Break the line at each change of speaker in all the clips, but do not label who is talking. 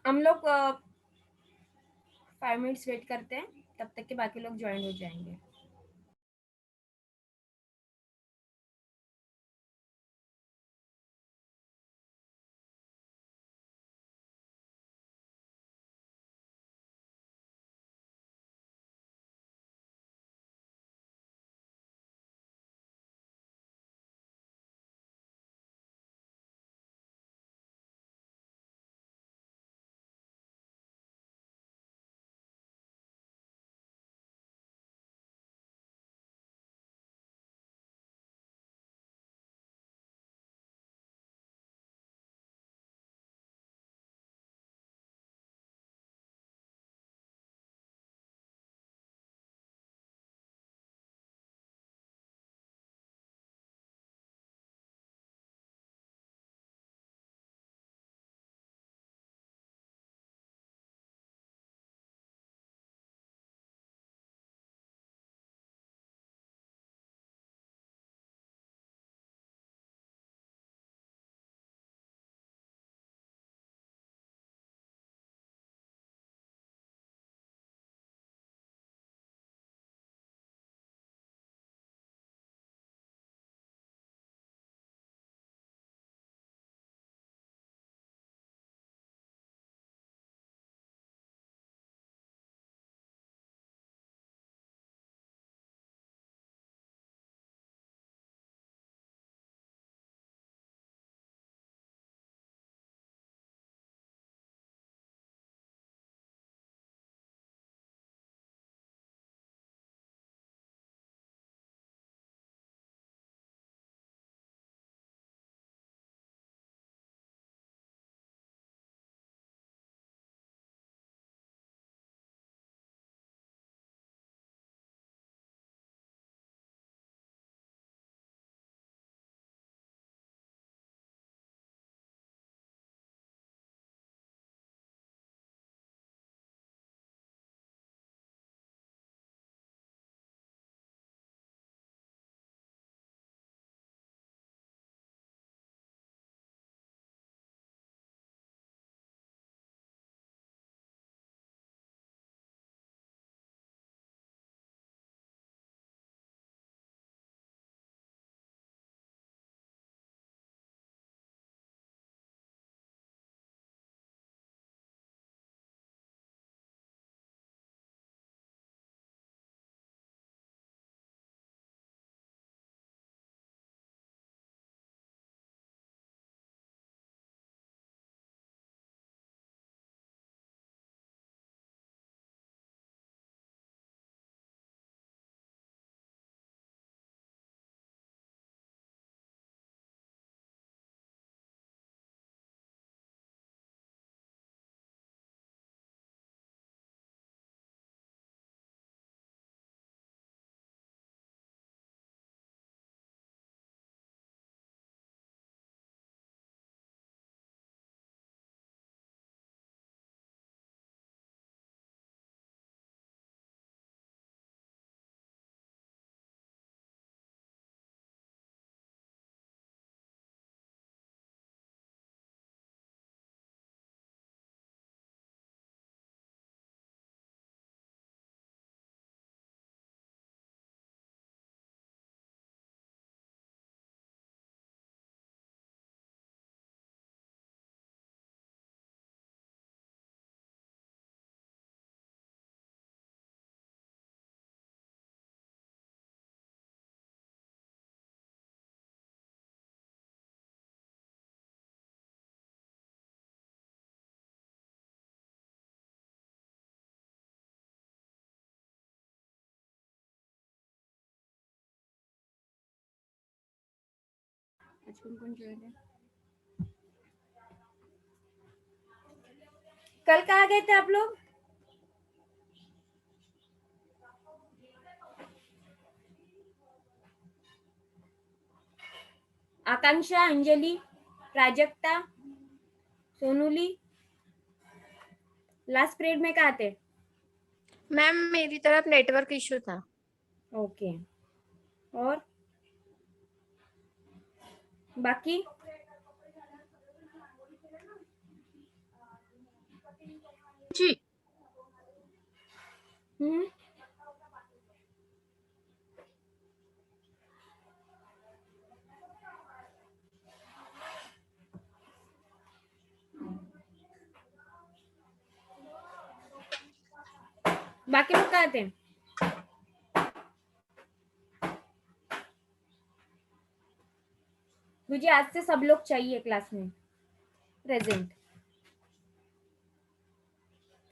हम लोग 5 minutes weight करते हैं, तब तक के बाकी लोग ज्वाइन हो जाएंगे। आज कौन कौन ज्वाइन है? कल कहाँ गए थे आप लोग? आकांक्षा, अंजलि, प्राजक्ता, सोनूली, लास्ट पीरियड में कहाँ थे?
मैम मेरी तरफ नेटवर्क इशू था।
ओके। और बाकी
जी
हम्म, बाकी लोग कहाँ थे? मुझे आज से सब लोग चाहिए क्लास में प्रेजेंट।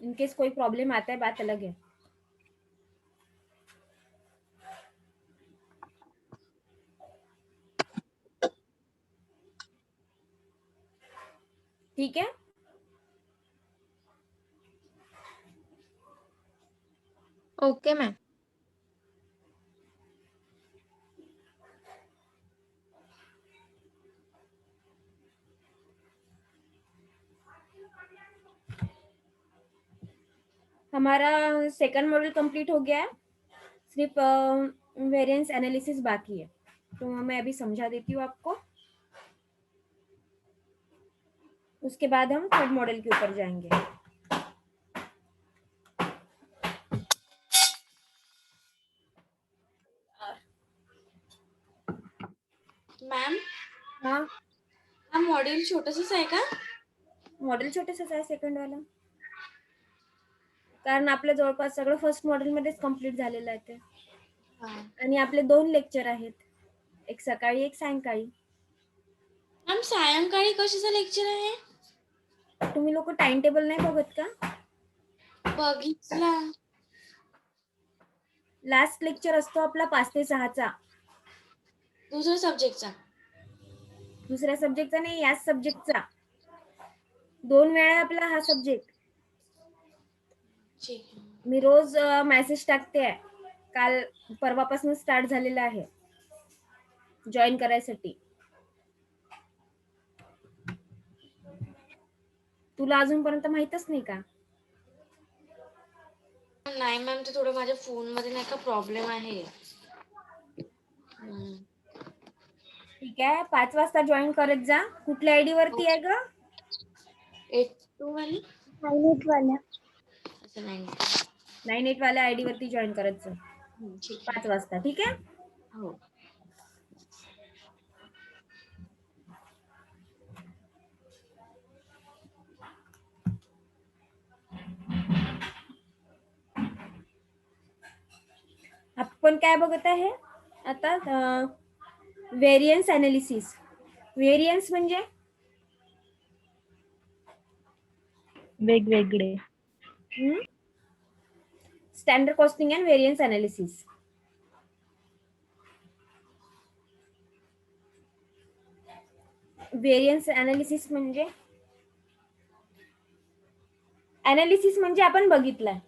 इनकेस कोई प्रॉब्लम आता है बात अलग है। ठीक है,
ओके मैम।
हमारा सेकंड मॉड्यूल कंप्लीट हो गया है, सिर्फ वेरिएंस एनालिसिस बाकी है। तो मैं अभी समझा देती हूँ आपको, उसके बाद हम थर्ड मॉडल के ऊपर जाएंगे।
मॅम
हाँ,
हा मॉडेल छोटसच आहे का?
मॉडेल छोटेसच आहे सेकंड वाला, कारण आपलं जवळपास सगळं फर्स्ट मॉडेल मध्येच कंप्लीट झालेलं आहे ते. आणि आपले 2 लेक्चर आहेत, एक सकाळी एक सायंकाळी.
मॅम सायंकाळी कशाचं लेक्चर आहे?
तुम्ही लोक टाइम टेबल नाही बघत का?
बघितला.
लास्ट लेक्चर असतो आपला 5 ते 6 चा.
दुसऱ्या सब्जेक्टचा.
दुसऱ्या सब्जेक्टचा नाही, याच सब्जेक्टचा. 2 वेळा आपला हा सब्जेक्ट.
ठीक आहे.
मी रोज मेसेज टाकते, काल परवापासून स्टार्ट झालेला आहे जॉईन करायसाठी. तुला अजूनपर्यंत माहीतच नाही का?
नाही मॅम, ते थोडं माझ्या फोन मध्ये नाही का प्रॉब्लेम आहे.
ठीक आहे, 5 वाजता जॉईन करत जा. कुठल्या आयडी वरती आहे ग?
82 वाली
98 वाल्या.
असं नाही.
98 वाल्या आयडी वरती जॉईन करत जा
ठीक
5
आहे.
वाजता. ठीक आहे.
हो.
आपण काय बघत आहे आता? Variance analysis. व्हेरियन्स म्हणजे
वेगवेगळे.
Standard costing and variance analysis. Variance analysis म्हणजे अनालिसिस म्हणजे आपण बघितलंय.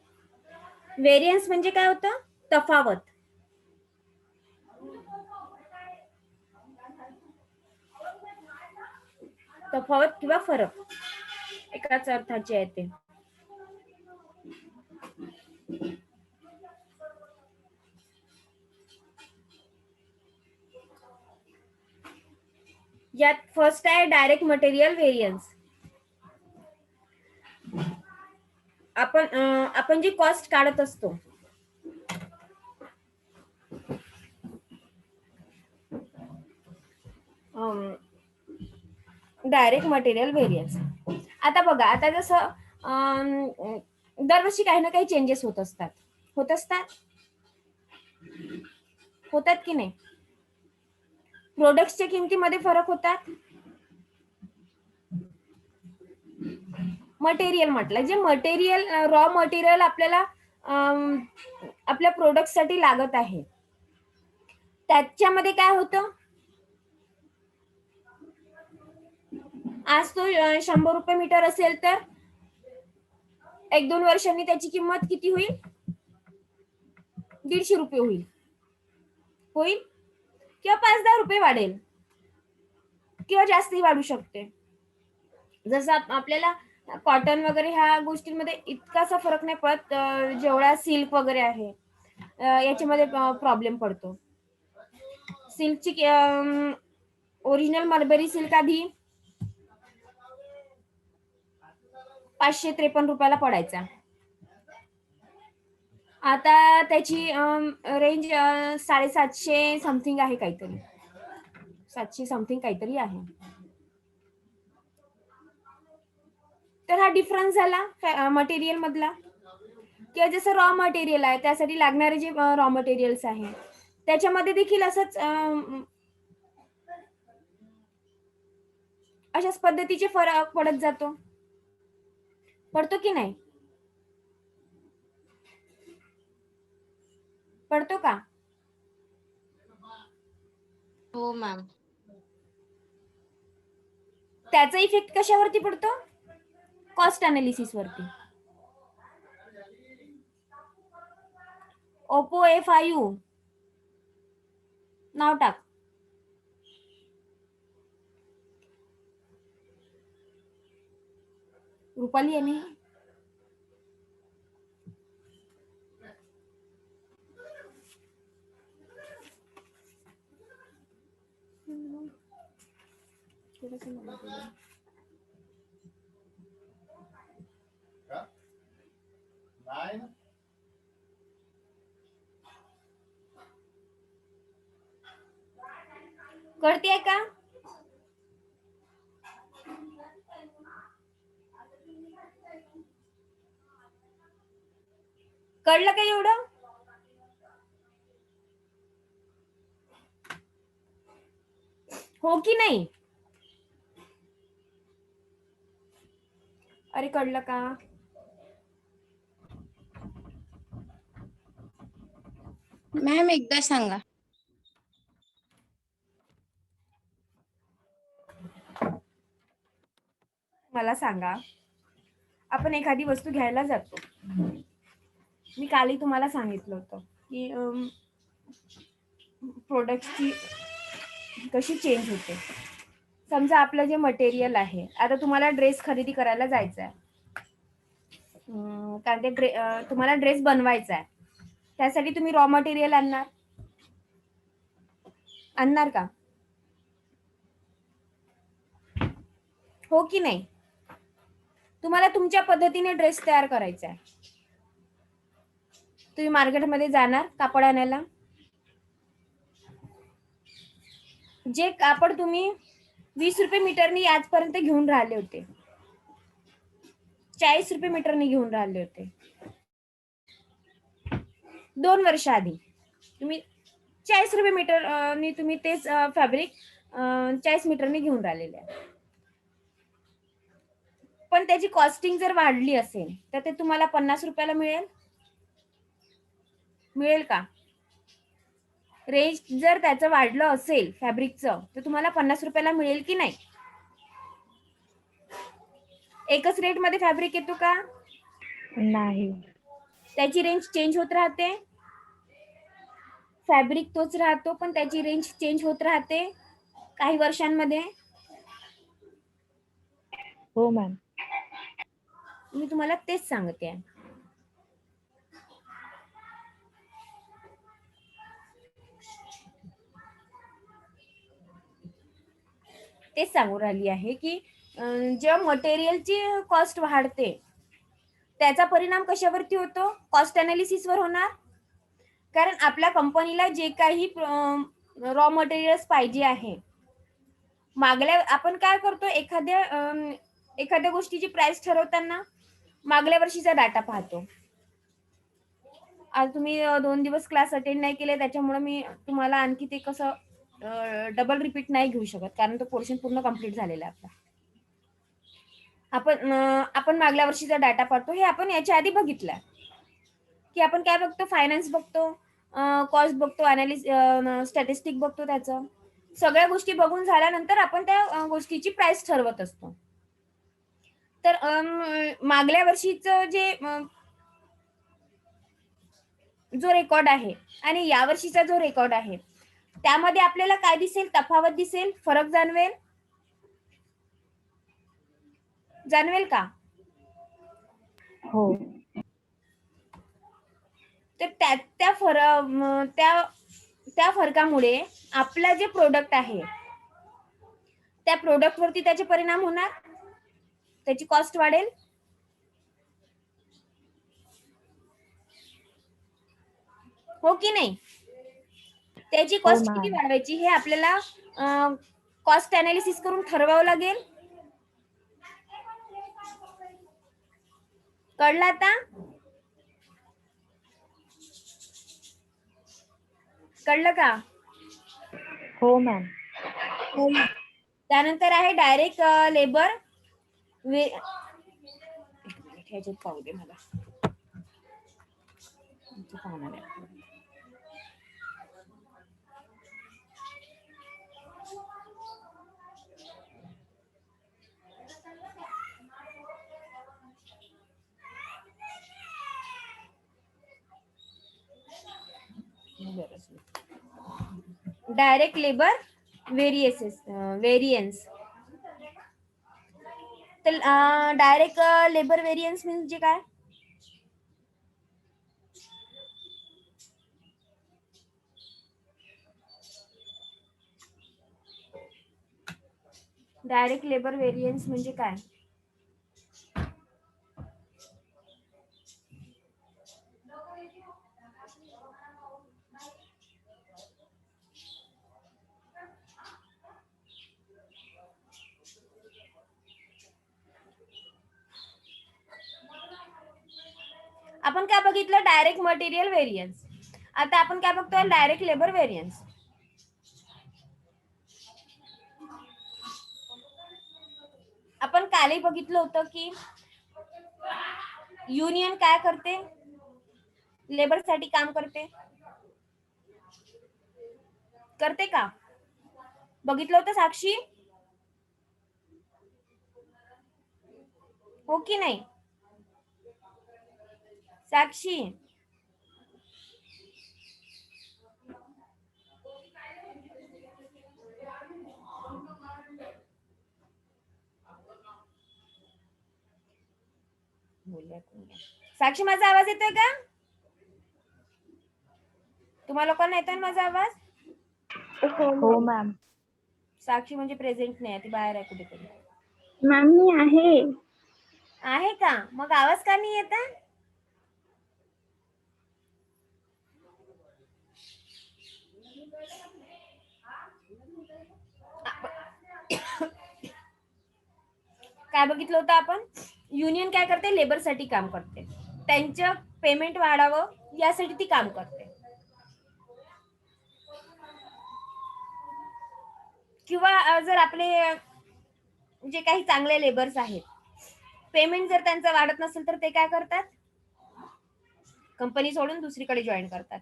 व्हेरियन्स म्हणजे काय होतं? तफावत. तफावत किंवा फरक एकाच अर्थाचे आहे ते. यात फर्स्ट आहे डायरेक्ट मटेरियल व्हेरियन्स. आपण जी कॉस्ट काढत असतो, डायरेक्ट मटेरियल व्हेरियन्स. आता बघा, आता जसं दरवर्षी काही ना काही चेंजेस होत असतात. होतात की नाही? प्रोडक्ट्सच्या किमतीमध्ये फरक होतात. मटेरियल म्हटलं, जे मटेरियल रॉ मटेरियल आपल्याला आपल्या प्रोडक्ट साठी लागत आहे, त्याच्यामध्ये काय होतं? आज तो 100 रुपये मीटर असेल तर 1-2 वर्षांनी त्याची किंमत किती होईल? 150 रुपये होईल किंवा 5-10 रुपये वाढेल किंवा जास्तही वाढू शकते. जसं आपल्याला कॉटन वगैरे ह्या गोष्टींमध्ये इतकासा फरक नाही पडत जेवढा सिल्क वगैरे आहे याच्यामध्ये प्रॉब्लेम पडतो. सिल्कची ओरिजिनल मलबरी सिल्क आधी 553 रुपयाला पडायचा. आता त्याची रेंज 750 समथिंग आहे, काहीतरी 700 समथिंग काहीतरी आहे. तर हा डिफरन्स झाला मटेरियल मधला. किंवा जसं रॉ मटेरियल आहे, त्यासाठी लागणारे जे रॉ मटेरियल्स आहे त्याच्यामध्ये देखील असंच अशाच पद्धतीचे फरक पडत जातो. पडतो की नाही? पडतो का?
हो मॅम.
त्याचा इफेक्ट कशावरती पडतो? कॉस्ट अनालिसिस वरती. ओप्पो A5 नाव टाक. रुपाली आहे ना? कळतेय का? कळलं का एवढं? हो की नाही? अरे कळलं का?
मॅम एकदा सांगा.
मला सांगा, आपण एखादी वस्तू घ्यायला जातो. मी कालही तुम्हाला सांगितलं होतं की प्रोडक्टची कशी चेंज होते. समजा आपलं जे मटेरियल आहे, आता तुम्हाला ड्रेस खरेदी करायला जायचं आहे, कारण ते तुम्हाला ड्रेस बनवायचा आहे, त्यासाठी तुम्ही रॉ मटेरियल आणणार का? हो की नाही? तुम्हाला तुमच्या पद्धतीने ड्रेस तयार करायचा आहे. तुम्ही मार्केटमध्ये जाणार कापड आणायला. जे कापड तुम्ही 20 रुपये मीटरनी आजपर्यंत घेऊन राहिले होते, 40 रुपये मीटरनी घेऊन राहिले होते 2 वर्ष आधी, तुम्ही 40 रुपये मीटरनी तुम्ही तेच फॅब्रिक 40 मीटरनी घेऊन राहिलेले आहे. पण त्याची कॉस्टिंग जर वाढली असेल तर ते तुम्हाला 50 रुपयाला मिळेल का? रेंज जर त्याचं वाढलं असेल फॅब्रिकचं तर तुम्हाला 50 रुपयाला मिळेल की नाही? एकच रेट मध्ये फॅब्रिक येतो का?
नाही.
त्याची रेंज चेंज होत राहते. फॅब्रिक तोच राहतो पण त्याची रेंज चेंज होत राहते काही वर्षांमध्ये.
हो मॅम.
मी तुम्हाला तेच सांगते. तेच सांगू राहिली आहे की जेव्हा मटेरियलची कॉस्ट वाढते त्याचा परिणाम कशावरती होतो? कॉस्ट अनालिसिस वर होणार. कारण आपल्या कंपनीला जे काही रॉ मटेरियल्स पाहिजे आहे, मागल्या आपण काय करतो, एखाद्या गोष्टीची प्राइस ठरवताना मागल्या वर्षीचा डाटा पाहतो. आज तुम्ही 2 दिवस क्लास अटेंड नाही केले त्याच्यामुळे मी तुम्हाला आणखी ते कसं डबल रिपीट नाही घेऊ शकत, कारण तो पोर्शन पूर्ण कंप्लीट झालेला आहे आपला. आपण मागल्या वर्षीचा डाटा पाहतो. हे आपण याच्या आधी बघितलं की आपण काय बघतो, फायनान्स बघतो, कॉस्ट बघतो, स्टॅटिस्टिक बघतो. त्याचं सगळ्या गोष्टी बघून झाल्यानंतर आपण त्या गोष्टीची प्राइस ठरवत असतो. तर मागल्या वर्षीचं जो रेकॉर्ड आहे आणि या वर्षीचा जो रेकॉर्ड आहे त्यामध्ये आपल्याला काय दिसेल? तफावत दिसेल, फरक जाणवेल का?
हो.
तर त्या फरकामुळे आपला जे प्रोडक्ट आहे त्या प्रोडक्ट वरती त्याचे परिणाम होणार, त्याची कॉस्ट वाढेल. हो की नाही? त्याची
हो
कॉस्ट किती
मॅम.
वाढवायची हे आपल्याला कॉस्ट अनालिसिस करून ठरवावं लागेल. कळलं आता? कळलं का?
हो मॅम.
त्यानंतर आहे डायरेक्ट लेबर ह्याच्यात पाहू दे मला. इथे पाहणार आहे. Direct labour variance. तर डायरेक्ट लेबर व्हेरियन्स म्हणजे काय? डायरेक्ट लेबर व्हेरियन्स म्हणजे काय? आपण काय बघितलं? Direct material variance. आता आपण काय बघतोय? Direct labour variance. आपण कालही बघितलं होतं की युनियन काय करते? लेबर साठी काम करते का? बघितलं होतं साक्षी? हो की नाही? साक्षी साक्षी माझा आवाज येतोय का? तुम्हाला लोकांना येतोय माझा आवाज?
हो मॅम.
साक्षी म्हणजे प्रेझेंट नाही, ती बाहेर आहे कुठेतरी.
मॅम मी आहे.
आहे का? मग आवाज का नाही येत? काय बघितलं होतं आपण? युनियन काय करते? लेबर साठी काम करते. त्यांचं पेमेंट वाढावं यासाठी ती काम करते. किंवा जर आपले जे काही चांगले लेबर्स आहेत, पेमेंट जर त्यांचं वाढत नसेल तर ते काय करतात? कंपनी सोडून दुसरीकडे जॉईन करतात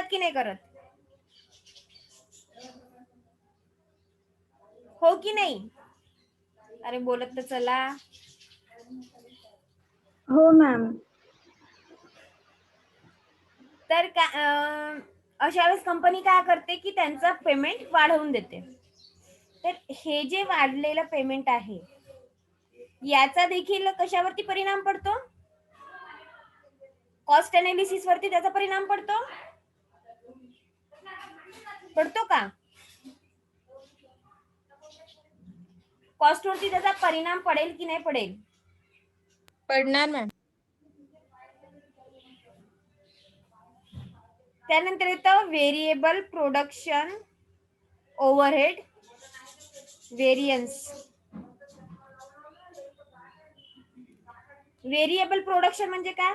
की नाही करत? हो की नाही? अरे बोलत तर चला.
हो मॅम.
तर अशा वेळेस कंपनी काय करते की त्यांचं पेमेंट वाढवून देते. तर हे जे वाढलेलं पेमेंट आहे याचा देखील कशावरती परिणाम पडतो? कॉस्ट अनालिसिस वरती त्याचा परिणाम पडतो का? कॉस्ट वरती त्याचा परिणाम पडेल की नाही पडेल?
पडणार मॅम.
त्यानंतर येतं variable production overhead variance. Variable production म्हणजे काय?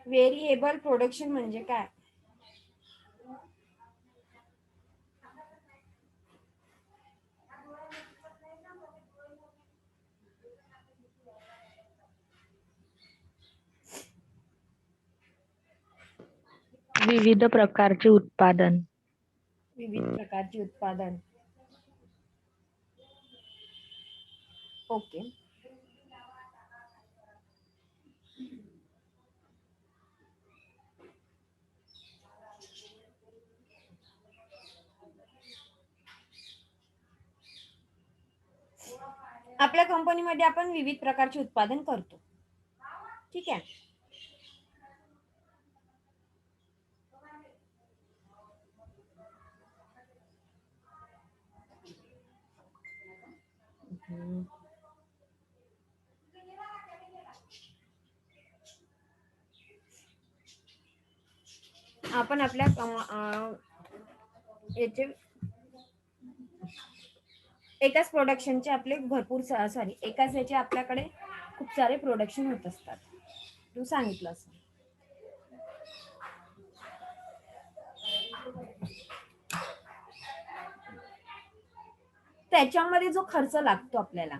व्हेरिएबल प्रोडक्शन म्हणजे काय?
विविध प्रकारचे उत्पादन.
विविध प्रकारचे उत्पादन. ओके. आपल्या कंपनीमध्ये आपण विविध प्रकारचे उत्पादन करतो. ठीक आहे. आपण आपल्या याचे एकाच प्रोडक्शनचे आपले भरपूर सॉरी एकाच याचे आपल्याकडे खूप सारे प्रोडक्शन होत असतात. तू सांगितलं असं. त्याच्यामध्ये जो खर्च लागतो आपल्याला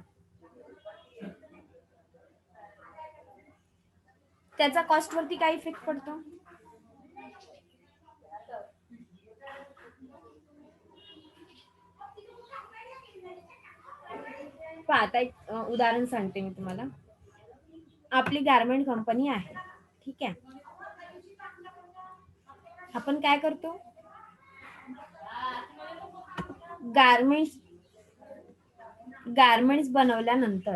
त्याचा कॉस्ट वरती काय इफेक्ट पडतो? आता एक उदाहरण सांगते मी तुम्हाला. आपली गारमेंट कंपनी आहे. ठीक आहे. आपण काय करतो? गारमेंट्स बनवल्यानंतर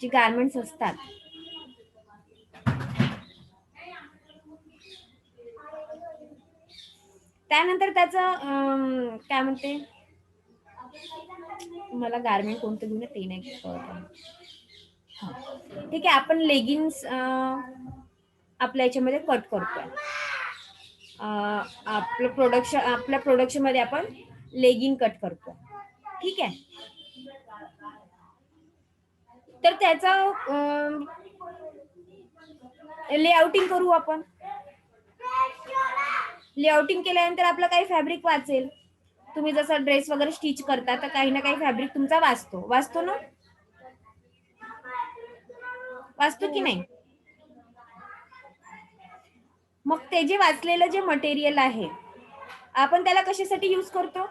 जे गारमेंट्स असतात त्यानंतर त्याचं काय म्हणते, मला गारमेंट कोणतं घेऊन ते नाही कळत. ठीक आहे. आपण लेगिन्स आपल्या याच्यामध्ये कट करतोय. आपल्या प्रोडक्शन मध्ये आपण लेगिंग कट करतो. ठीक आहे. तर त्याचा लेआउटिंग करू आपण. लेआउटिंग केल्यानंतर आपलं काही फॅब्रिक वाचेल. तुम्ही जसं ड्रेस वगैरे स्टिच करता तर काही ना काही फॅब्रिक तुमचा वाचतो ना? वाचतो की नाही? मग ते जे वाचलेलं जे मटेरियल आहे आपण त्याला कशासाठी यूज करतो?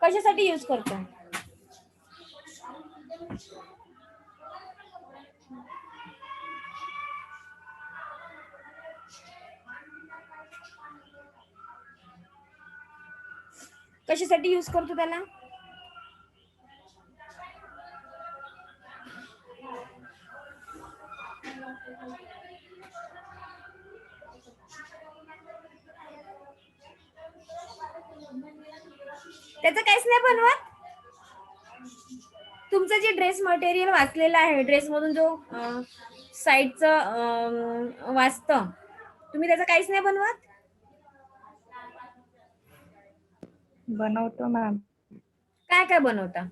कशासाठी यूज करतो? कशासाठी यूज करतो त्याला? त्याचं काहीच नाही बनवत. तुमचं जे ड्रेस मटेरियल वाचलेलं आहे, ड्रेस मधून जो साईडचं वाचतं, तुम्ही त्याचं काहीच नाही बनवत?
बनवतो मॅम.
काय काय बनवता?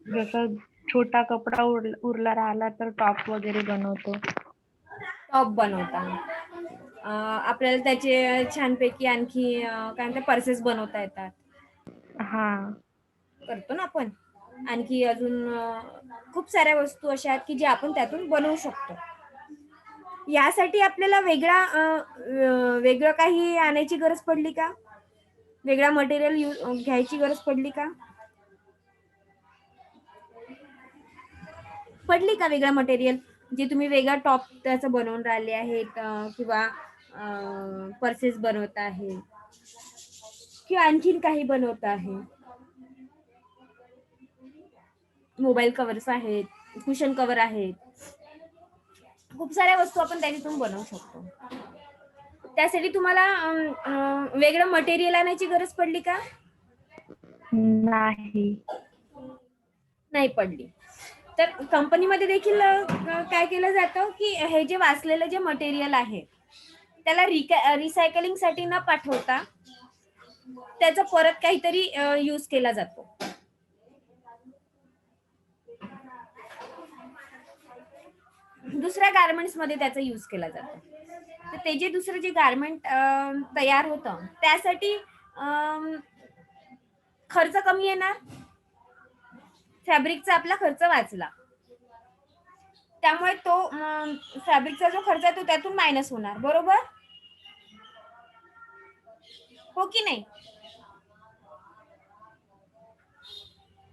जसं छोटा कपडा उरला राहिला तर टॉप वगैरे बनवतो.
टॉप बनवता. आपल्याला त्याचे छानपैकी आणखी काय म्हणतात पर्सेस बनवता येतात.
हा.
करतो ना आपण. आणखी अजून खूप साऱ्या वस्तू अशा आहेत की जे आपण त्यातून बनवू शकतो. यासाठी आपल्याला वेगळं काही आणायची गरज पडली का? वेगळा मटेरियल घ्यायची गरज पडली का? पडली का वेगळा मटेरियल जे तुम्ही वेगळा टॉप त्याचं बनवून राहिले आहेत किंवा पर्सेस बनवत आहे किंवा आणखीन काही बनवत आहे? मोबाईल कव्हर्स आहेत, कुशन कव्हर आहेत, खूप साऱ्या वस्तू आपण त्याच्यातून बनवू शकतो. त्यासाठी तुम्हाला वेगळं मटेरियल आणायची गरज पडली का? नाही पडली. तर कंपनीमध्ये देखील काय केलं जातं की हे जे वाचलेलं जे मटेरियल आहे त्याला रिसायकलिंग साठी न पाठवता त्याचा परत काहीतरी यूज केला जातो. दुसऱ्या गारमेंट्स मध्ये त्याचा यूज केला जातो. तर ते जे दुसरं जे गारमेंट तयार होतं त्यासाठी खर्च कमी येणार. फॅब्रिकचा आपला खर्च वाचला. त्यामुळे तो फॅब्रिकचा जो खर्च आहे तो त्यातून मायनस होणार. बरोबर हो की नाही?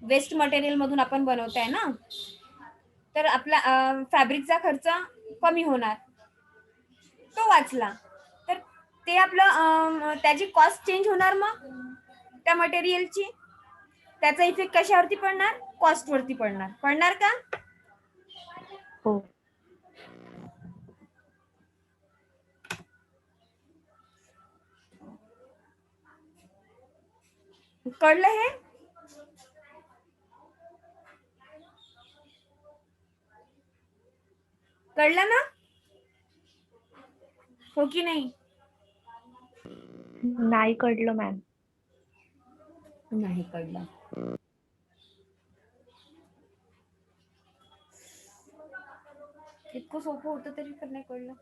वेस्ट मटेरियल मधून आपण बनवताय ना, तर आपला फॅब्रिकचा खर्च कमी होणार, तो वाचला. तर ते आपलं त्याची कॉस्ट चेंज होणार, मग त्या मटेरियलची त्याचा इफेक्ट कशावरती पडणार? कॉस्ट वरती पडणार. पडणार का?
हो.
कळलं हे? कळलं ना? हो की नाही?
नाही कळलं मॅम.
नाही कळलं. इतकं सोपं होतं तरी पण नाही कळलं.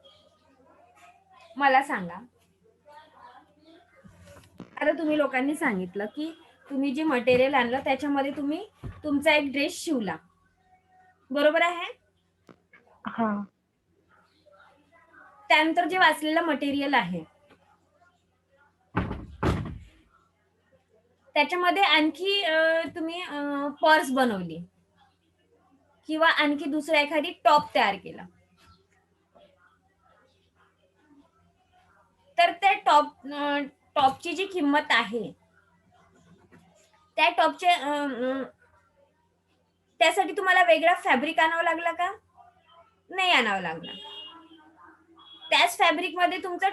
मला सांगा, आता तुम्ही लोकांनी सांगितलं की तुम्ही जे मटेरियल आणलं त्याच्यामध्ये तुम्ही तुमचा एक ड्रेस शिवला, बरोबर आहे?
हा.
त्यानंतर जे वाचलेलं मटेरियल आहे त्याच्यामध्ये आणखी तुम्ही पर्स बनवली किंवा आणखी दुसरा एखादी टॉप तयार केला, तर त्या टॉपची जी किंमत आहे त्या टॉपचे त्यासाठी तुम्हाला वेगळा फॅब्रिक आणावं लागला का? नाही आणावं लागला. त्याच फॅब्रिक मध्ये तुमचा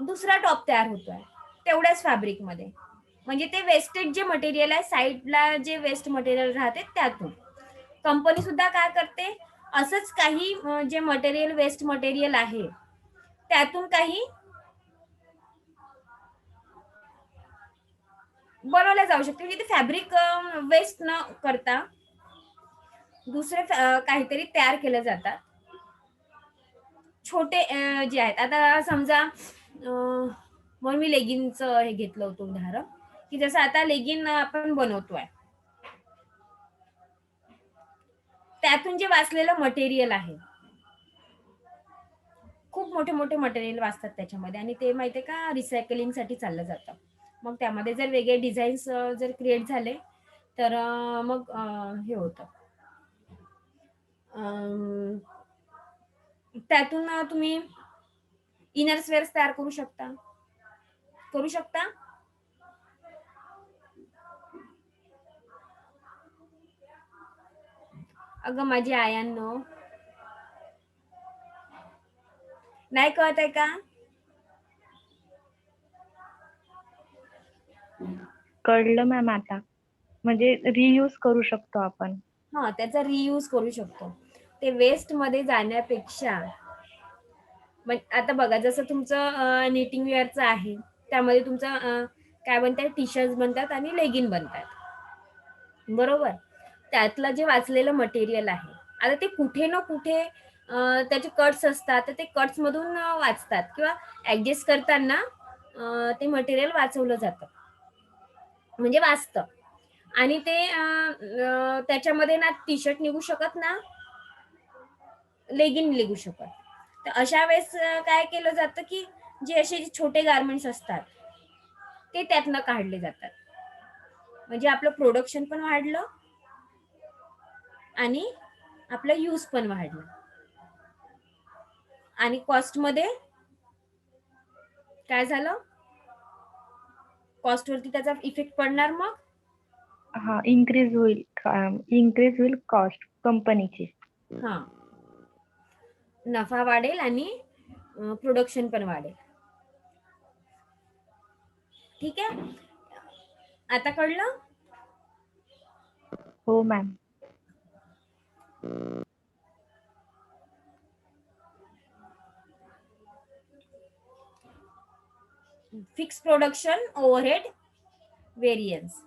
दुसरा टॉप तयार होतोय तेवढ्याच फॅब्रिक मध्ये. म्हणजे ते वेस्टेज जे मटेरियल आहे, साईडला जे वेस्ट मटेरियल राहते त्यातून कंपनी सुद्धा काय करते, असंच काही जे मटेरियल वेस्ट मटेरियल आहे त्यातून काही बनवल्या जाऊ शकते. म्हणजे ते फॅब्रिक वेस्ट न करता दुसरे काहीतरी तयार केले जातात. छोटे जे आहेत, आता समजा म्हणून मी लेगिनचं हे घेतलं होतं उदाहरण, की जसं आता लेगिन आपण बनवतोय, त्यातून जे वाचलेलं मटेरियल आहे, खूप मोठे मोठे मटेरियल वाचतात त्याच्यामध्ये, आणि ते माहितीये का रिसायकलिंग साठी चाललं जातं. मग त्यामध्ये जर वेगळे डिझाईन्स जर क्रिएट झाले तर मग हे होतं, त्यातून तुम्ही इनर्स वेअर्स तयार करू शकता. अगं माझी आयांनो, नाही कळत आहे का?
कळलं मॅम आता. म्हणजे रियूज करू शकतो आपण.
हा, त्याचा रियूज करू शकतो. ते वेस्ट मध्ये जाण्यापेक्षा, आता बघा जसं तुमचं निटिंग वेअरचं आहे, त्यामध्ये तुमचं काय बनतात, टी शर्ट बनतात आणि लेगिन बनतात, बरोबर? त्यातलं जे वाचलेलं मटेरियल आहे, आता ते कुठे ना कुठे त्याचे कट्स असतात, तर ते कट्स मधून वाचतात किंवा ऍडजस्ट करताना ते मटेरियल वाचवलं जातं, म्हणजे वाचतं. आणि ते त्याच्यामध्ये ना टी शर्ट निघू शकत ना लेगिन निघू शकत. तर अशा वेळेस काय केलं जातं की जे असे छोटे गारमेंट्स असतात ते त्यातनं काढले जातात. म्हणजे आपलं प्रोडक्शन पण वाढलं आणि आपलं यूज पण वाढलं, आणि कॉस्ट मध्ये काय झालं, कॉस्ट वरती त्याचा इफेक्ट पडणार. मग
हा, इन्क्रीज होईल कॉस्ट कंपनीची.
हा, नफा वाढेल आणि प्रोडक्शन पण वाढेल. ठीक आहे, आता कळलं?
हो ma'am.
Fix production overhead variance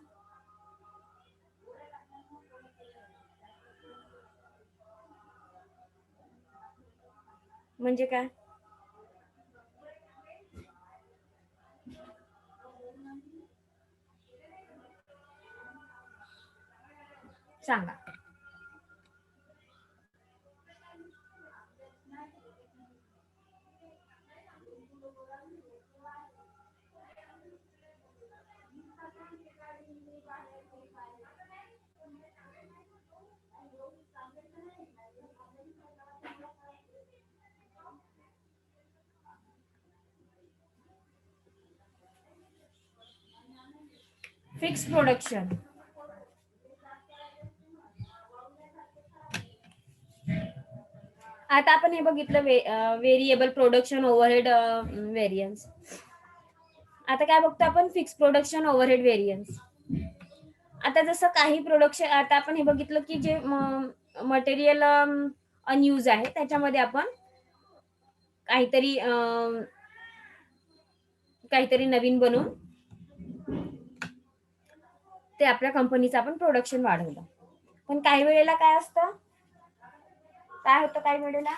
म्हणजे काय? सांगा. Fix production. आता आपण हे बघितलं व्हेरिएबल प्रोडक्शन ओव्हरहेड व्हेरियन्स. आता काय बघतो आपण? Fix production overhead variance. आता जसं काही प्रोडक्शन, आता आपण हे बघितलं की जे मटेरियल अनयूज आहे त्याच्यामध्ये आपण काहीतरी नवीन बनवून ते आपल्या कंपनीचं आपण प्रोडक्शन वाढवलं. पण काही वेळेला काय असतं, काय होतं काही वेळेला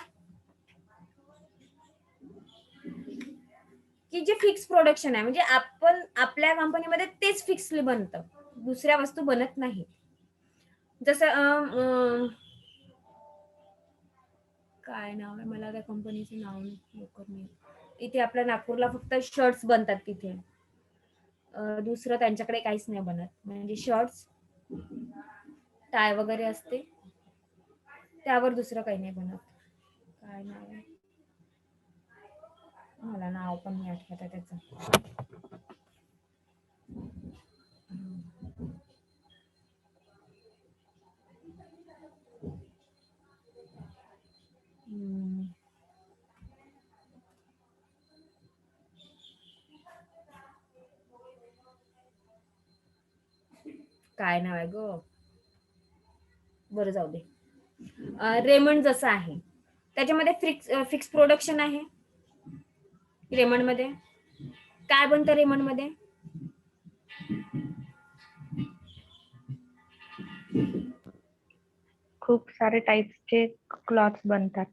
की जे फिक्स प्रोडक्शन आहे म्हणजे आपण आपल्या कंपनीमध्ये तेच फिक्सली बनतं, दुसऱ्या वस्तू बनत नाही. जसं काय नाव आहे, मला त्या कंपनीचं नाव लवकर नाही. इथे आपल्या नागपूरला फक्त शर्ट्स बनतात तिथे, दुसरं त्यांच्याकडे काहीच नाही बनत. म्हणजे शर्ट्स, टाय वगैरे असते, त्यावर दुसरं काही नाही बनत. काय नाव आहे, मला नाव पण नाही आठवत आहे त्याचं. काय नाव आहे ग, बरं जाऊ दे. रेमंड जसं आहे त्याच्यामध्ये फिक्स प्रोडक्शन आहे. रेमंड मध्ये काय बनतं? रेमंड मध्ये
खूप सारे टाइप्सचे क्लॉथ्स बनतात.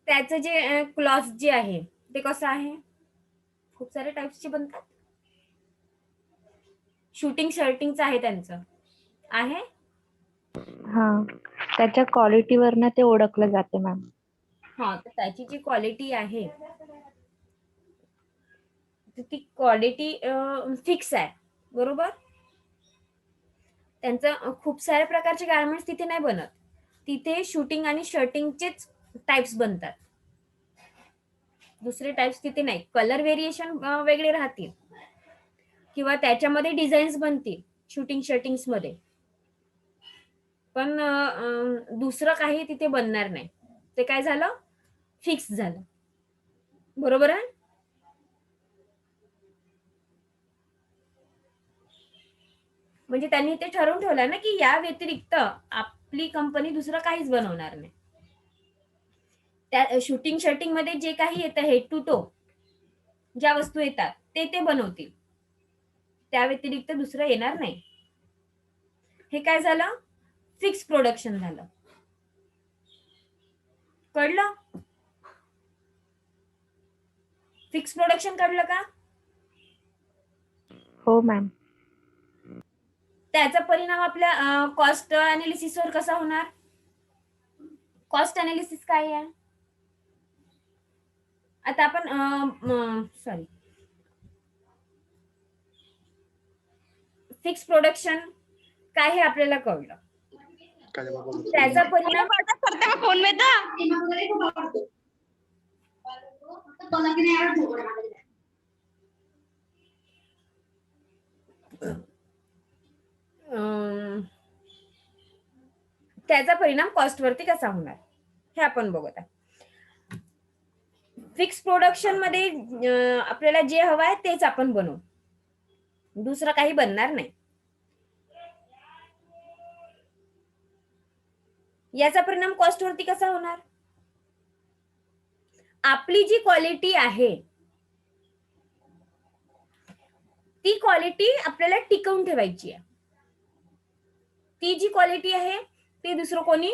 त्याचं जे क्लॉथ जे आहे ते कसं आहे? खूप सारे टाइप्सचे बनतात. शूटिंग शर्टिंगचं आहे त्यांचं आहे.
हा, त्याच्या क्वालिटीवरनं ते ओळखलं जाते मॅम.
हा, तर त्याची जी क्वालिटी आहे ती क्वालिटी फिक्स आहे, बरोबर. त्यांचं खूप साऱ्या प्रकारचे गार्मेंट्स तिथे नाही बनत, तिथे शूटिंग आणि शर्टिंगचेच टाइप्स बनतात, दुसरे टाइप्स तिथे नाही. कलर व्हेरिएशन वेगळे राहतील किंवा त्याच्यामध्ये डिझाईन्स बनतील शूटिंग शर्टिंग्स मध्ये, पण दुसरं काही तिथे बनणार नाही. ते काय झालं? फिक्स झालं, बरोबर आहे. म्हणजे त्यांनी ते ठरवून ठेवलं ना की या व्यतिरिक्त आपली कंपनी दुसरं काहीच बनवणार नाही. त्या शूटिंग शर्टिंग मध्ये जे काही येतं हेड टू टो ज्या वस्तू येतात ते बनवतील, त्या व्यतिरिक्त दुसरं येणार नाही. हे काय झालं? फिक्स प्रोडक्शन झालं. कळलं? फिक्स प्रोडक्शन कळलं का?
हो मॅम.
त्याचा परिणाम आपल्या कॉस्ट अनालिसिसवर कसा होणार? कॉस्ट अनालिसिस काय आहे? आता आपण फिक्स प्रोडक्शन काय हे आपल्याला कळलं. त्याचा परिणाम
फोन में था
त्याचा परिणाम कॉस्टवरती कसा होणार हे आपण बघत आहे. फिक्स प्रोडक्शन मध्ये आपल्याला जे हवं आहे तेच आपण बनवू, दुसरं काही बनणार नाही. याचा परिणाम कॉस्टवरती कसा होणार? आपली जी क्वालिटी आहे ती क्वालिटी आपल्याला टिकवून ठेवायची आहे. ती जी क्वालिटी आहे ती दुसरं कोणी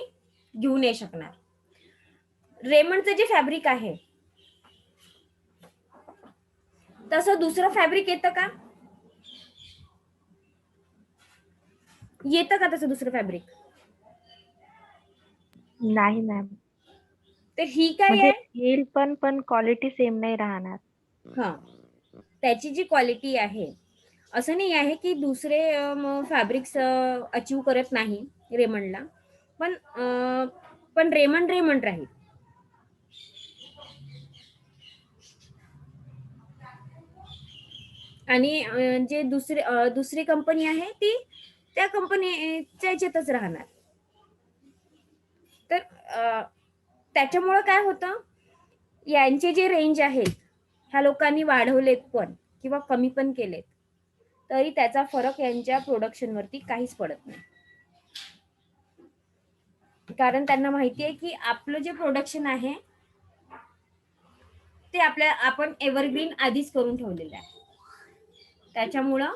घेऊ नाही शकणार. रेमंडचं जे फॅब्रिक आहे तसं दुसरं फॅब्रिक येतं का? येतं का तसं दुसरं फॅब्रिक?
नाही मॅम.
तर ही काय
म्हणजे
आहे?
येईल पण क्वालिटी सेम नाही राहणार.
हा, त्याची जी क्वालिटी आहे असं नाही आहे की दुसरे फॅब्रिक्स अचीव करत नाही रेमंडला, पण रेमंड राहील. आणि जे दुसरी कंपनी आहे ती त्या कंपनीच्या याच्यातच राहणार. तर त्याच्यामुळं काय होतं, यांचे जे रेंज आहेत ह्या लोकांनी वाढवलेत पण किंवा कमी पण केलेत, तरी त्याचा फरक यांच्या प्रोडक्शन वरती काहीच पडत नाही. कारण त्यांना माहिती आहे की आपलं जे प्रोडक्शन आहे ते आपण एव्हरग्रीन आधीच करून ठेवलेलं आहे. त्याच्यामुळं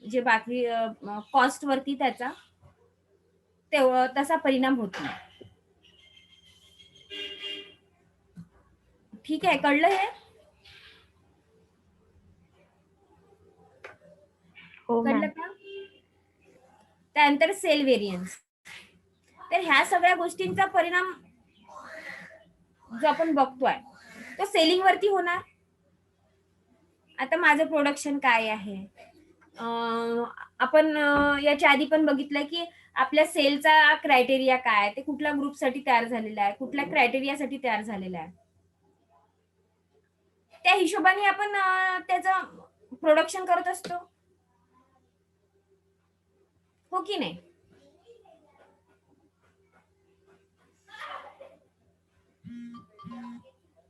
जे बाकी कॉस्ट वरती त्याचा तसा परिणाम होत नाही. ठीक आहे, कळलं हे?
हो
कळलं
मॅम.
का? त्यानंतर सेल व्हेरियन्स. तर ह्या सगळ्या गोष्टींचा परिणाम जो आपण बघतोय तो सेलिंग वरती होणार. आता माझं प्रोडक्शन काय आहे, आपण याच्या आधी पण बघितलं की आपल्या सेलचा क्रायटेरिया काय आहे, ते कुठल्या ग्रुपसाठी तयार झालेला आहे, कुठल्या क्रायटेरियासाठी तयार झालेला आहे, त्या हिशोबाने आपण त्याचं प्रोडक्शन करत असतो, हो की नाही?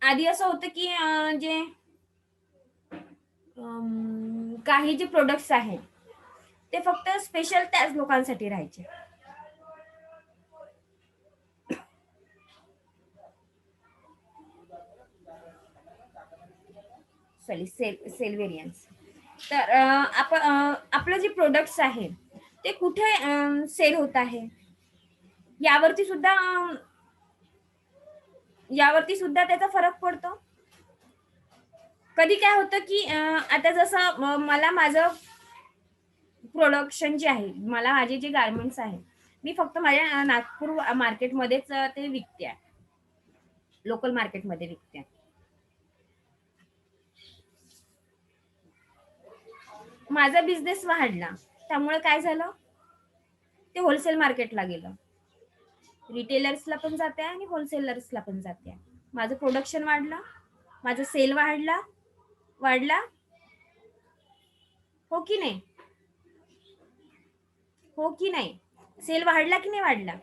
आधी असं होतं की जे काही जे प्रोडक्ट्स आहेत ते फक्त स्पेशल त्याच लोकांसाठी राहायचे. Sorry, sale variance. तर आपण आपलं जे प्रोडक्ट्स आहे ते कुठे सेल होत आहे यावरती सुद्धा त्याचा फरक पडतो. कधी काय होतं की आता जसं मला माझं प्रोडक्शन जे आहे, मला माझे जे गारमेंट्स आहे, मी फक्त माझ्या नागपूर मार्केटमध्येच ते विकते आहे, लोकल मार्केटमध्ये विकते आहे. माझा बिझनेस वाढला, त्यामुळे काय झालं, ते होलसेल मार्केटला गेलं, रिटेलर्सला पण जाते आणि होलसेलर्सला पण जाते. माझं प्रोडक्शन वाढलं, माझा सेल वाढला, हो की नाही? हो की नाही? सेल वाढला की नाही वाढला?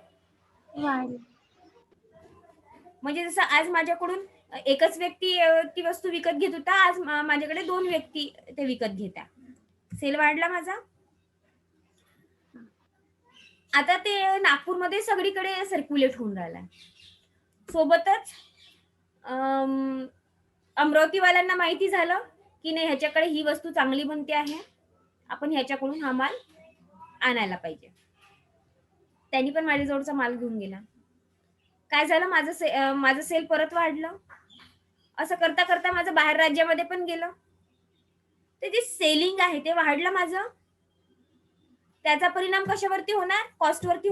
वाढ.
म्हणजे जसं आज माझ्याकडून एकच व्यक्ती ती वस्तू विकत घेत होता, आज माझ्याकडे 2 व्यक्ती ते विकत घेत्या. सेल वाढला माझा. आता ते नागपूरमध्ये सगळीकडे सर्क्युलेट होऊन राहिला. सोबतच अमरावतीवाल्यांना माहिती झालं की नाही, ह्याच्याकडे ही वस्तू चांगली बनते आहे, आपण ह्याच्याकडून हा माल आणायला पाहिजे. त्यांनी पण माझ्याजवळचा माल घेऊन गेला. काय झालं, माझं सेल परत वाढलं. असं करता करता माझं बाहेर राज्यामध्ये पण गेलं. ते जे सेलिंग आहे ते वाढलं माझं. त्याचा परिणाम कशावरती होणार? कॉस्टवरती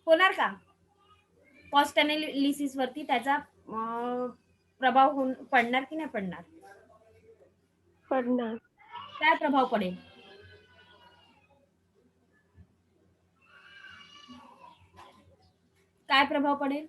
होणार का? कॉस्ट अनालिसिस वरती त्याचा प्रभाव पडणार की नाही पडणार?
पडणार.
काय प्रभाव पडेल? काय प्रभाव पडेल?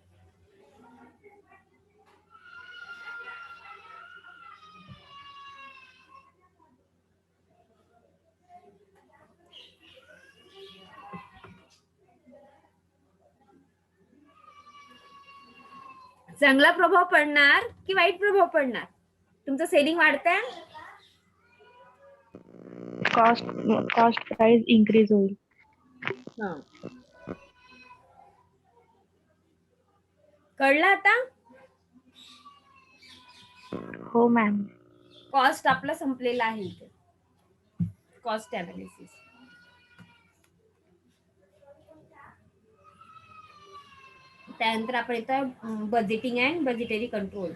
चांगला प्रभाव पडणार की वाईट प्रभाव पडणार? तुमचं सेलिंग वाढतंय,
कॉस्ट प्राइस इन्क्रीज होईल.
कळलं आता?
हो मॅम.
कॉस्ट आपला संपलेला आहे इथे, कॉस्ट अनालिसिस. त्यानंतर आपण येतं बजेटिंग अँड बजेटरी कंट्रोल.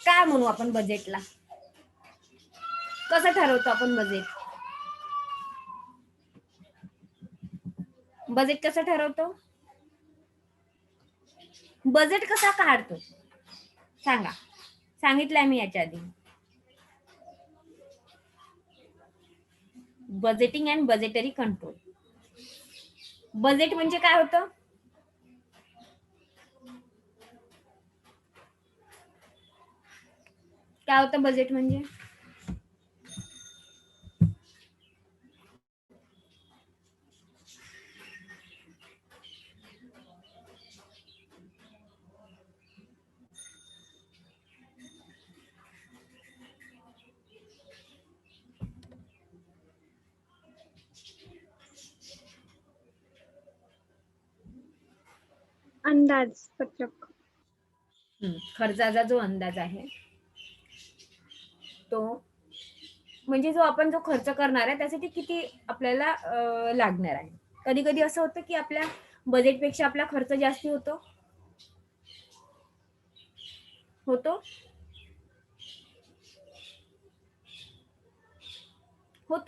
काय म्हणू आपण बजेटला? कसं ठरवतो आपण बजेट? बजेट कसं ठरवतो? बजेट कसा काढतो सांगा, सांगितलंय मी याच्या आधी. Budgeting and budgetary control. Budget म्हणजे काय होतं? काय होतं बजेट म्हणजे?
अंदाजपत्रक.
खर्चाचा जो अंदाज आहे तो म्हणजे जो आपण जो खर्च करणार आहे त्यासाठी किती आपल्याला लागणार आहे. कधी कधी असं होतं की आपल्या बजेटपेक्षा आपला खर्च जास्ती होतो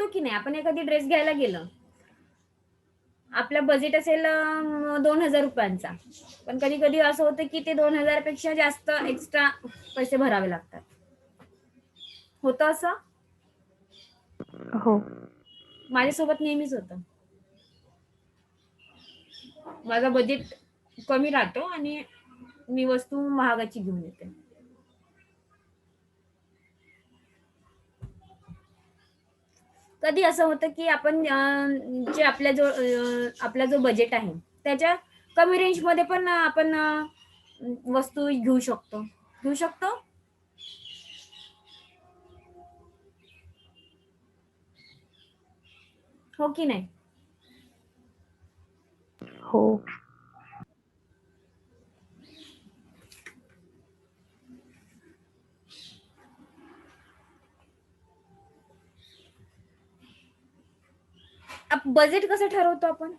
की नाही. आपण एखादी ड्रेस घ्यायला गेलं, आपलं बजेट असेल 2,000 रुपयांचा, पण कधी कधी असं होतं की ते 2,000 पेक्षा जास्त एक्स्ट्रा पैसे भरावे लागतात. होतं असं?
हो.
माझ्यासोबत नेहमीच होतं. माझा बजेट कमी राहतो आणि मी वस्तू महागाची घेऊन येते. कधी असं होतं की आपण जे आपला जो बजेट आहे त्याच्या कमी रेंज मध्ये पण आपण वस्तू घेऊ शकतो. हो की नाही?
हो.
बजेट कसं ठरवतो आपण?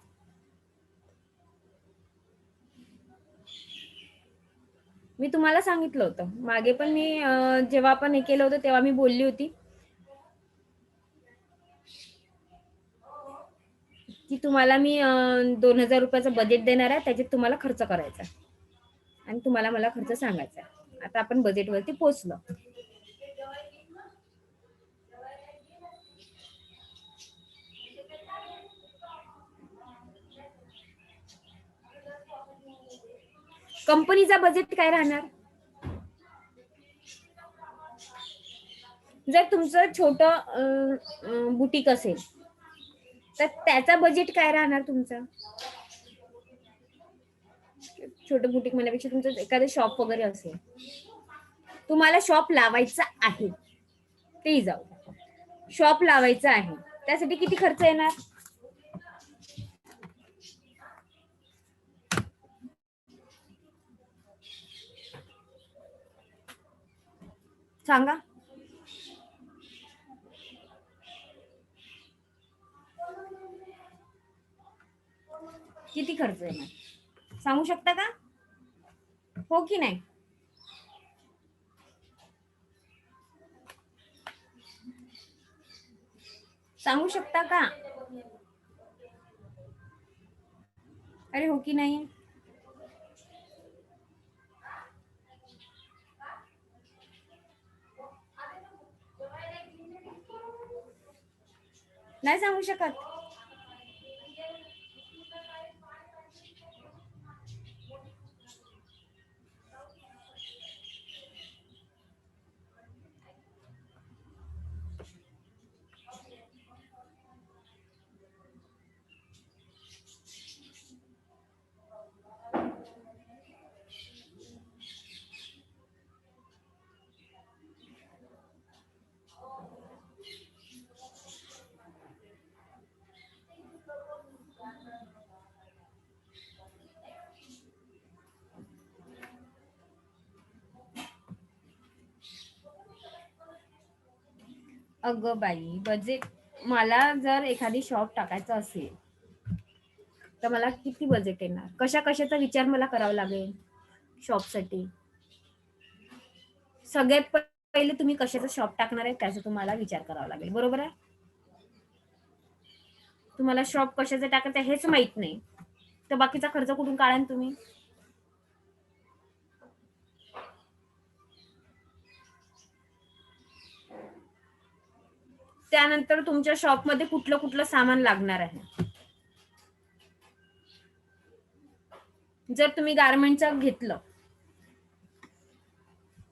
मी तुम्हाला सांगितलं होतं मागे पण, मी जेव्हा आपण हे केलं होतं तेव्हा मी बोलली होती की तुम्हाला मी 2,000 रुपयाचं बजेट देणार आहे, त्याच्यात तुम्हाला खर्च करायचा आणि तुम्हाला मला खर्च सांगायचा. आता आपण बजेटवरती पोहोचलो. कंपनीचा बजेट काय राहणार? जर तुमचं छोटं बुटीक असेल तर त्याचा बजेट काय राहणार तुमचं? छोटं बुटीक म्हणण्यापेक्षा तुमचं एखादं शॉप वगैरे असेल, तुम्हाला शॉप लावायचा आहे, ते जाऊ शॉप लावायचा आहे, त्यासाठी किती खर्च येणार सांगा? किती खर्च येणार सांगू शकता का? हो की नाही? सांगू शकता का? अरे हो की नाही? नाही सांगू शकत? अगं बाई, बजेट मला जर एखादी शॉप टाकायचं असेल तर मला किती बजेट येणार? कशाचा विचार मला करावा लागेल शॉपसाठी? सगळ्यात पहिले तुम्ही कशाचा शॉप टाकणार आहे त्याचा तुम्हाला विचार करावा लागेल, बरोबर आहे? तुम्हाला शॉप कशाचं टाकायचं हेच माहित नाही तर बाकीचा खर्च कुठून काढाल तुम्ही? त्यानंतर तुमच्या शॉपमध्ये कुठलं कुठलं सामान लागणार आहे. जर तुम्ही गारमेंटचं घेतलं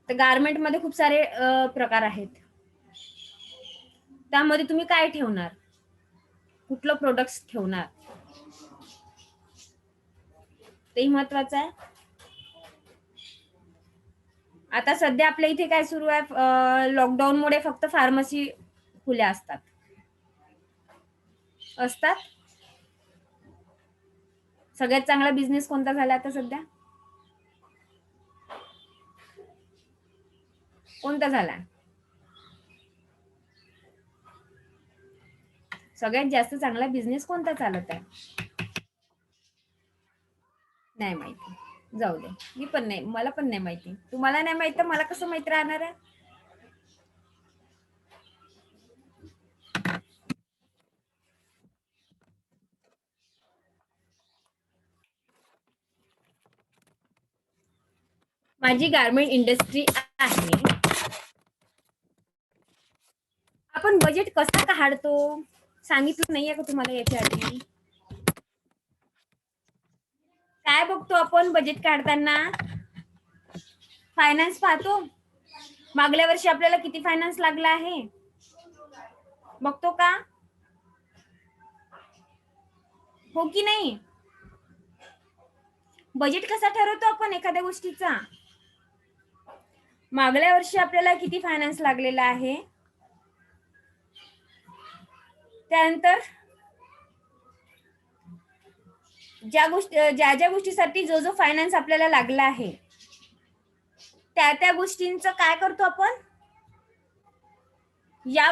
तर गारमेंट मध्ये खूप सारे प्रकार आहेत. त्यामध्ये तुम्ही काय ठेवणार, कुठलं प्रोडक्ट्स ठेवणार, ते महत्वाचं आहे. आता सध्या आपल्या इथे काय सुरू आहे, लॉकडाऊन मुळे फक्त फार्मसी खुल्या असतात. सगळ्यात चांगला बिझनेस कोणता झाला आता सध्या? कोणता झाला? सगळ्यात जास्त चांगला बिझनेस कोणता चालत आहे? नाही माहिती, जाऊ दे. मी पण नाही, मला पण नाही माहिती. तुम्हाला नाही माहित तर मला कसं माहित राहणार आहे? माझी गारमेंट इंडस्ट्री आहे. आपण बजेट कसा काढतो सांगितलं नाहीये का तुम्हाला याच्या आधी? काय बघतो आपण बजेट काढताना? फायनान्स पाहतो. मागल्या वर्षी आपल्याला किती फायनान्स लागला आहे बघतो का? हो की नाही? बजेट कसा ठरवतो आपण एखाद्या गोष्टीचा? मागल्या वर्षी आपल्याला किती फायनान्स लागलेला आहे, त्यानंतर ज्या गोष्टीसाठी जो फायनान्स आपल्याला लागला आहे त्या गोष्टींचं काय करतो आपण? या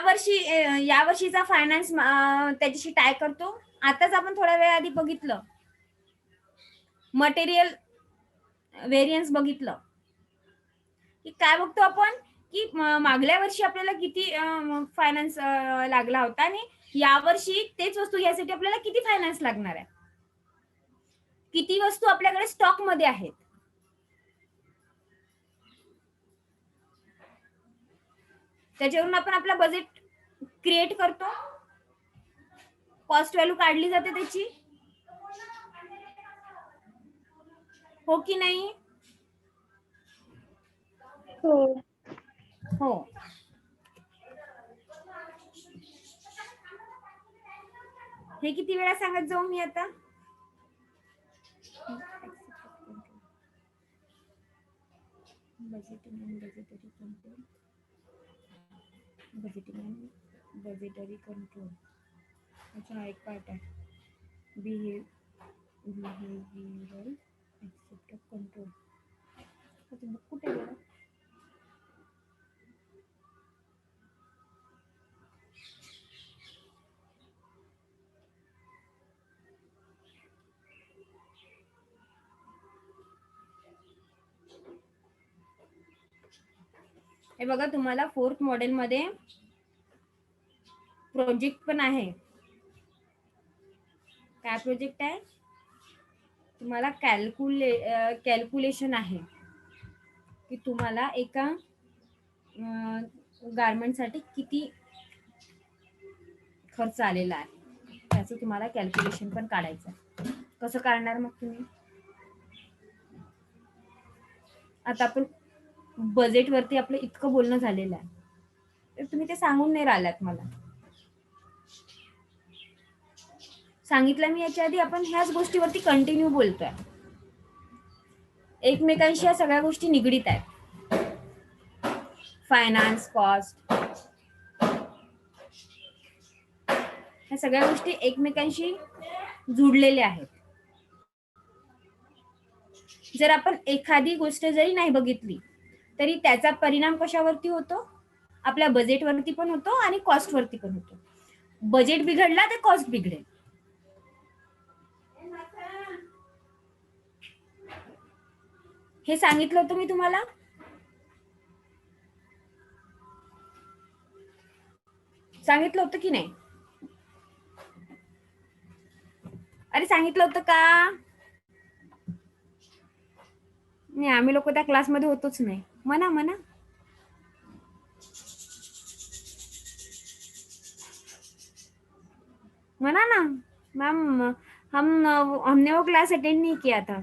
वर्षीचा फायनान्स त्याच्याशी टाय करतो. आताच आपण थोड्या वेळ आधी बघितलं, मटेरियल व्हेरियन्स बघितलं की काय बघतो आपण की मागल्या वर्षी आपल्याला किती फायनान्स लागला होता आणि या वर्षी तेच वस्तू घ्यायसाठी आपल्याला किती फायनान्स लागणार आहे, किती वस्तू आपल्याकडे स्टॉक मध्ये आहेत. त्याच्यावरून आपण आपला बजेट क्रिएट करतो. कॉस्ट व्हॅल्यू काढली जाते त्याची. हो की नाही? हो. हे किती वेळा सांगत जाऊ मी आता? बजेटरी कंट्रोल अच्छा एक पार्ट आहे. Behavioural except control. कुठे गेला? हे बघा, तुम्हाला 4th मॉडेल मध्ये प्रोजेक्ट पण आहे. काय प्रोजेक्ट आहे? तुम्हाला कॅल्क्युलेशन आहे की तुम्हाला एका गारमेंटसाठी किती खर्च आलेला आहे, त्याचं तुम्हाला कॅल्क्युलेशन पण काढायचं आहे. कसं काढणार मग तुम्ही? आता आपण बजेट वरती आपलं इतकं बोलणं झालेलं आहे, तर तुम्ही ते सांगून नाही राहिलात मला. सांगितलं मी याच्या आधी. आपण ह्याच गोष्टीवरती कंटिन्यू बोलतोय. एकमेकांशी या सगळ्या गोष्टी निगडीत आहेत. फायनान्स, कॉस्ट, ह्या सगळ्या गोष्टी एकमेकांशी जुडलेल्या आहेत. जर आपण एखादी गोष्ट जरी नाही बघितली तरी त्याचा परिणाम कशावरती होतो? आपल्या बजेटवरती पण होतो आणि कॉस्ट वरती पण होतो. बजेट बिघडला तर कॉस्ट बिघडेल. हे सांगितलं होतं मी तुम्हाला. सांगितलं होतं की नाही? अरे सांगितलं होतं का? नाही, आम्ही लोक त्या क्लासमध्ये होतोच नाही. म्हणा. म्हणा ना मैम, हमने वो क्लास अटेंड नहीं किया था.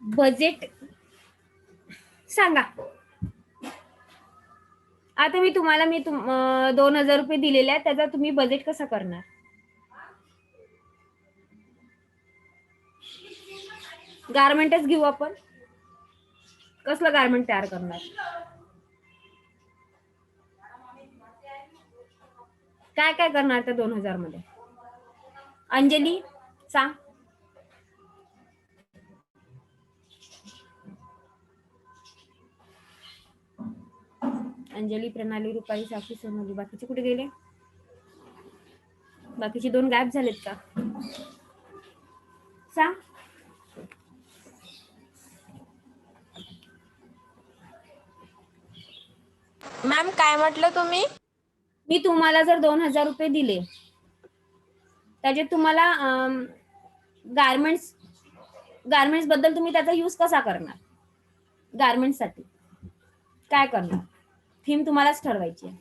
बजेट सांगा. आता मी 2,000 रुपये दिलेले आहेत, त्याचा तुम्ही बजेट कसं करणार? गारमेंटच घेऊ आपण. कसलं गारमेंट तयार करणार? काय काय करणार त्या 2,000 मध्ये? अंजली सांग. अंजली, प्रणाली, रुपाली, साक्षी, सोनाली, बाकीचे कुठे गेले? बाकीचे 2 गायब झालेत का? सांग.
मॅम काय म्हटलं तुम्ही?
मी तुम्हाला जर 2,000 रुपये दिले, त्याच्यात तुम्हाला गारमेंट्स बद्दल तुम्ही त्याचा यूज कसा करणार? गारमेंट्स साठी काय करणार? थीम तुम्हालाच ठरवायची आहे.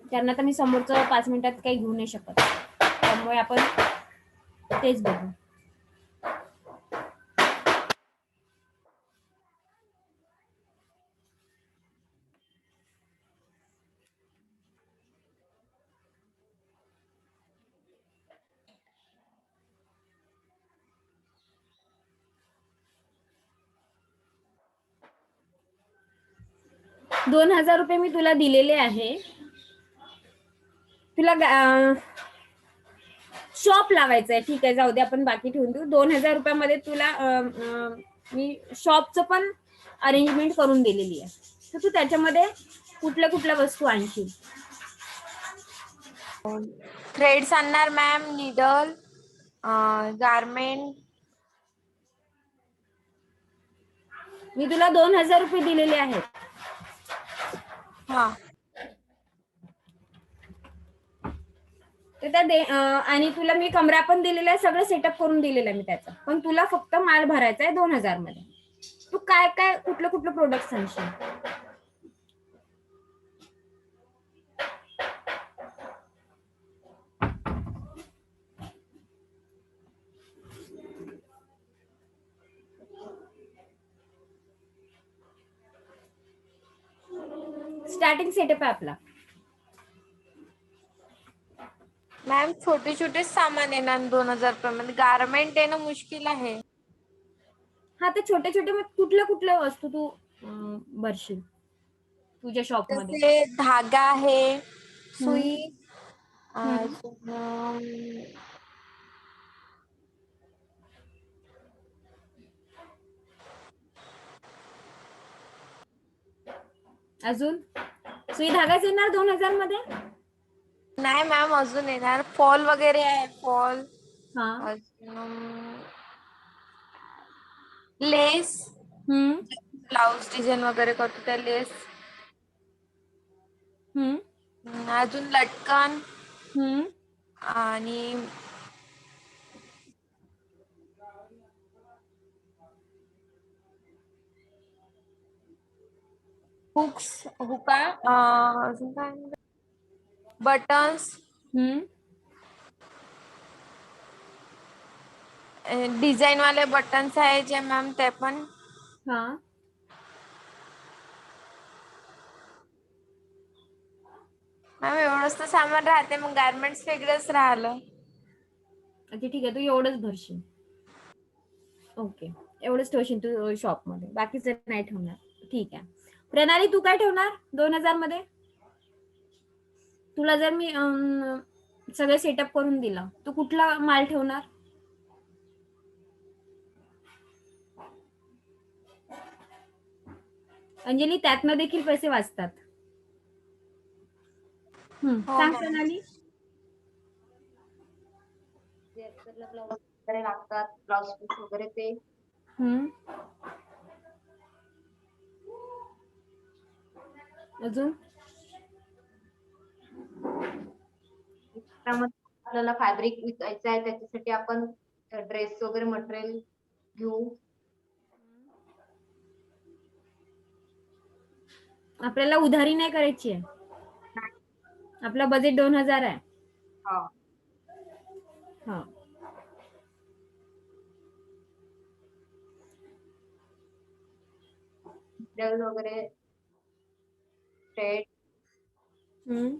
त्यांना तर मी समोरचं 5 मिनिटात काही घेऊ नाही शकत, त्यामुळे आपण तेच बघू. ₹2,000 मी तुला दिलेले आहे. तुला शॉप लावायचं आहे, ठीक आहे, जाऊ दे, आपण बाकी ठेवून देऊ. 2,000 रुपयामध्ये तुला मी शॉपचं पण अरेंजमेंट करून दिलेली आहे. तर तू त्याच्यामध्ये कुठल्या वस्तू आणशील?
थ्रेड्स आणणार मॅम, निडल, गारमेंट.
मी तुला 2,000 रुपये दिलेले आहेत.
हा.
तर आणि तुला मी कमरा पण दिलेला आहे, सगळं सेटअप करून दिलेलं आहे मी त्याचा. पण तुला फक्त माल भरायचा आहे 2,000 मध्ये. तू काय काय कुठलं प्रोडक्ट आणशील? स्टार्टिंग सेटअप आहे आपला.
मॅम छोटे सामान येणार 2,000 रुपयामध्ये. गारमेंट येणं मुश्किल आहे.
हा, तर छोटे मग कुठल्या वस्तू तू भरशील तुझ्या शॉप मध्ये?
जसे धागा आहे, सुई,
अजून सुई धागाच येणार 2,000 मध्ये?
नाही मॅम, अजून येणार फॉल वगैरे आहे. फॉल,
हा,
लेस, ब्लाउज डिझाईन वगैरे करतो त्या लेस, अजून लटकन आणि हुका, अजून काय, बटन्स, डिझाईन वाले बटन्स आहे जे मॅम, ते पण.
हा,
मॅम एवढंच तर सामान राहते, मग गारमेंट्स वेगळंच राहिलं.
अच्छा, ठीक आहे, तू एवढंच भरशील. ओके, एवढंच ठेवशील तू शॉप मध्ये, बाकीचं नाही ठेवणार. ठीक आहे. प्रणाली, तू काय ठेवणार 2,000 मध्ये? तुला जर मी सगळं सेटअप करून दिला, तू कुठला माल ठेवणार? अंजली, त्यातनं देखील पैसे वाचतात. सांग प्रणाली.
ब्लाउज वगैरे लागतात, ब्लाउज पीस वगैरे ते.
अजून
आपल्याला फॅब्रिक विकायचं आहे, त्याच्यासाठी आपण ड्रेस वगैरे मटेरियल घेऊ.
आपल्याला उधारी नाही करायची आहे. आपला बजेट 2000 आहे.
हा.
हा.
मटेरियल वगैरे स्टेट
हम्म.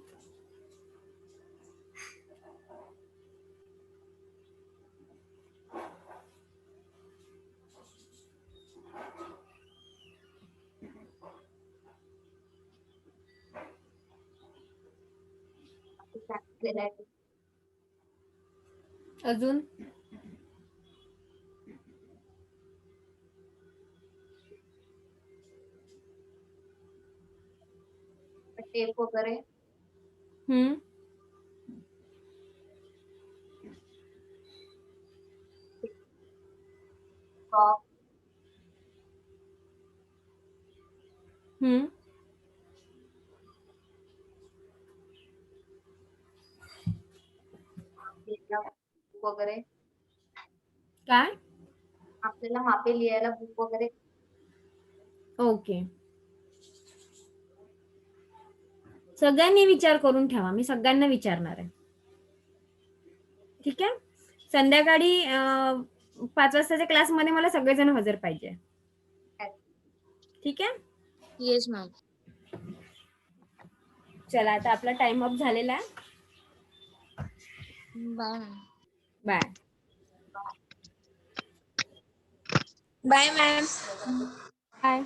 सांगितलेलं आहे.
अजून
टेप वगैरे
हम्म.
टॉप
हम्म.
वगैरे
काय?
आपल्याला मापे लिहायला बुक वगैरे
ओके. सगळ्यांनी विचार करून ठेवा. मी सगळ्यांना विचारणार आहे. ठीक आहे. संध्याकाळी 5 वाजताच्या क्लासमध्ये मला सगळेजण हजर पाहिजे. ठीक आहे.
Yes ma'am.
चला आता आपला टाइम अप झालेला आहे.
Bye ma'am.
Bye.
Bye ma'am.
Bye.